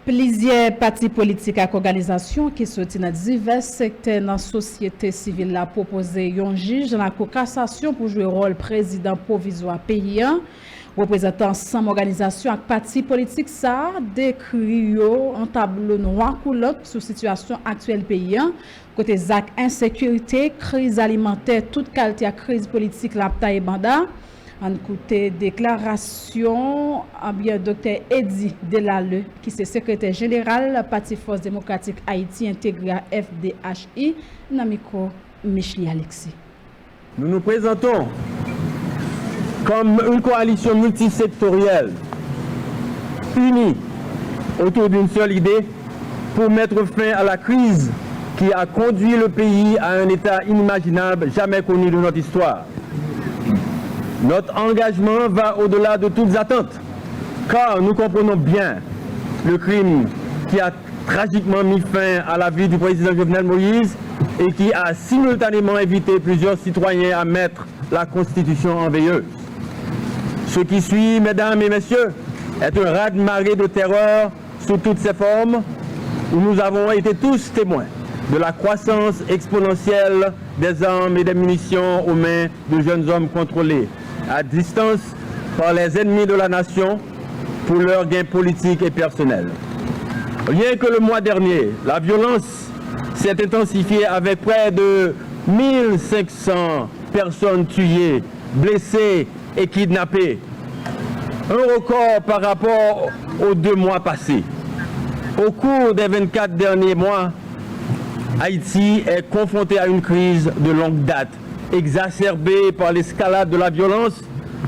Plusieurs partis politiques et organisations qui sont dans divers secteurs dans la société civile ont proposé un juge dans la Cour de cassation pour jouer le rôle président provisoire paysan. Représentant ensemble organisations et partis politiques ça décrit un tableau noir coulant sur la situation actuelle paysan. Côté ZAC, insécurité, crise alimentaire, toute qualité de crise politique, la bataille banda. En côté déclaration, bien Dr. Eddy Delalleux, qui est secrétaire général Parti Force démocratique Haïti intégré à FDHI, Namiko Michli Alexis. Nous nous présentons comme une coalition multisectorielle, unie autour d'une seule idée pour mettre fin à la crise qui a conduit le pays à un état inimaginable, jamais connu de notre histoire. Notre engagement va au-delà de toutes attentes, car nous comprenons bien le crime qui a tragiquement mis fin à la vie du président Jovenel Moïse et qui a simultanément invité plusieurs citoyens à mettre la Constitution en veilleuse. Ce qui suit, mesdames et messieurs, est un raz-de-marée de terreur sous toutes ses formes, où nous avons été tous témoins de la croissance exponentielle des armes et des munitions aux mains de jeunes hommes contrôlés à distance par les ennemis de la nation pour leurs gains politiques et personnels. Rien que le mois dernier, la violence s'est intensifiée avec près de 1500 personnes tuées, blessées et kidnappées. Un record par rapport aux 2 mois passés. Au cours des 24 derniers mois, Haïti est confronté à une crise de longue date, exacerbée par l'escalade de la violence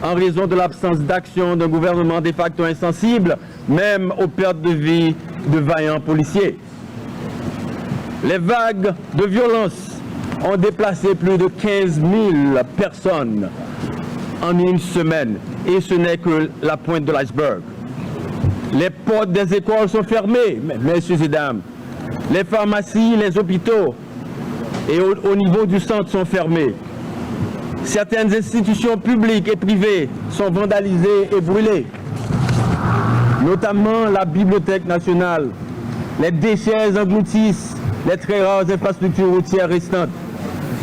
en raison de l'absence d'action d'un gouvernement de facto insensible, même aux pertes de vie de vaillants policiers. Les vagues de violence ont déplacé plus de 15 000 personnes en une semaine, et ce n'est que la pointe de l'iceberg. Les portes des écoles sont fermées, messieurs et dames. Les pharmacies, les hôpitaux et au niveau du centre sont fermés. Certaines institutions publiques et privées sont vandalisées et brûlées, notamment la Bibliothèque nationale. Les déchets engloutissent les très rares infrastructures routières restantes.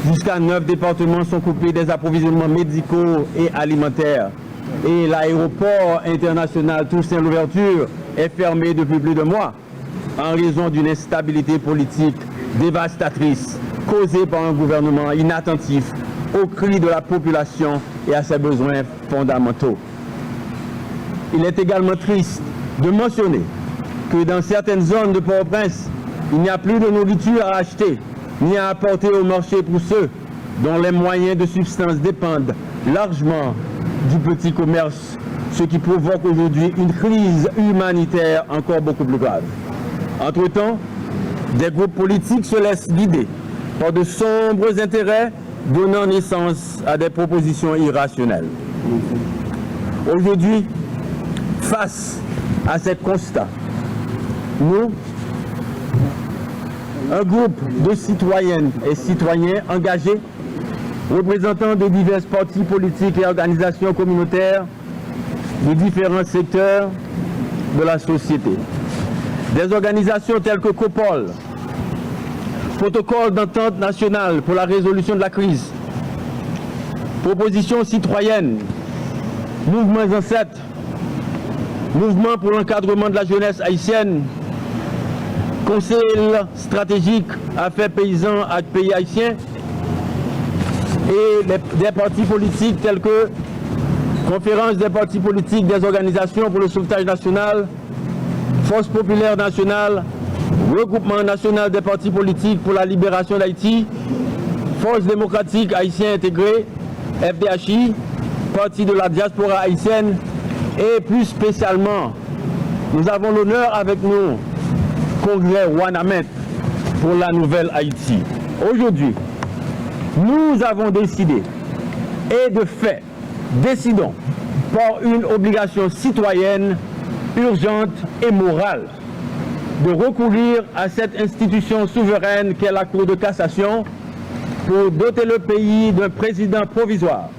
Jusqu'à 9 départements sont coupés des approvisionnements médicaux et alimentaires. Et l'aéroport international Toussaint-Louverture est fermé depuis plus de mois en raison d'une instabilité politique dévastatrice causée par un gouvernement inattentif aux cris de la population et à ses besoins fondamentaux. Il est également triste de mentionner que dans certaines zones de Port-au-Prince, il n'y a plus de nourriture à acheter ni à apporter au marché pour ceux dont les moyens de subsistance dépendent largement du petit commerce, ce qui provoque aujourd'hui une crise humanitaire encore beaucoup plus grave. Entre-temps, des groupes politiques se laissent guider par de sombres intérêts, donnant naissance à des propositions irrationnelles. Aujourd'hui, face à ces constats, nous, un groupe de citoyennes et citoyens engagés, représentants de divers partis politiques et organisations communautaires de différents secteurs de la société. Des organisations telles que COPOL, Protocole d'entente nationale pour la résolution de la crise, Proposition citoyenne, Mouvements Ancêtres, Mouvement pour l'encadrement de la jeunesse haïtienne, Conseil stratégique affaires paysans et pays haïtiens, et des partis politiques tels que Conférence des partis politiques des organisations pour le sauvetage national, Force populaire nationale, Regroupement national des partis politiques pour la libération d'Haïti, Force démocratique haïtien intégrée, FDHI, Parti de la diaspora haïtienne, et plus spécialement, nous avons l'honneur avec nous, Congrès Wanamet pour la nouvelle Haïti. Aujourd'hui, nous avons décidé, et de fait, décidons par une obligation citoyenne urgente et morale de recourir à cette institution souveraine qu'est la Cour de cassation pour doter le pays d'un président provisoire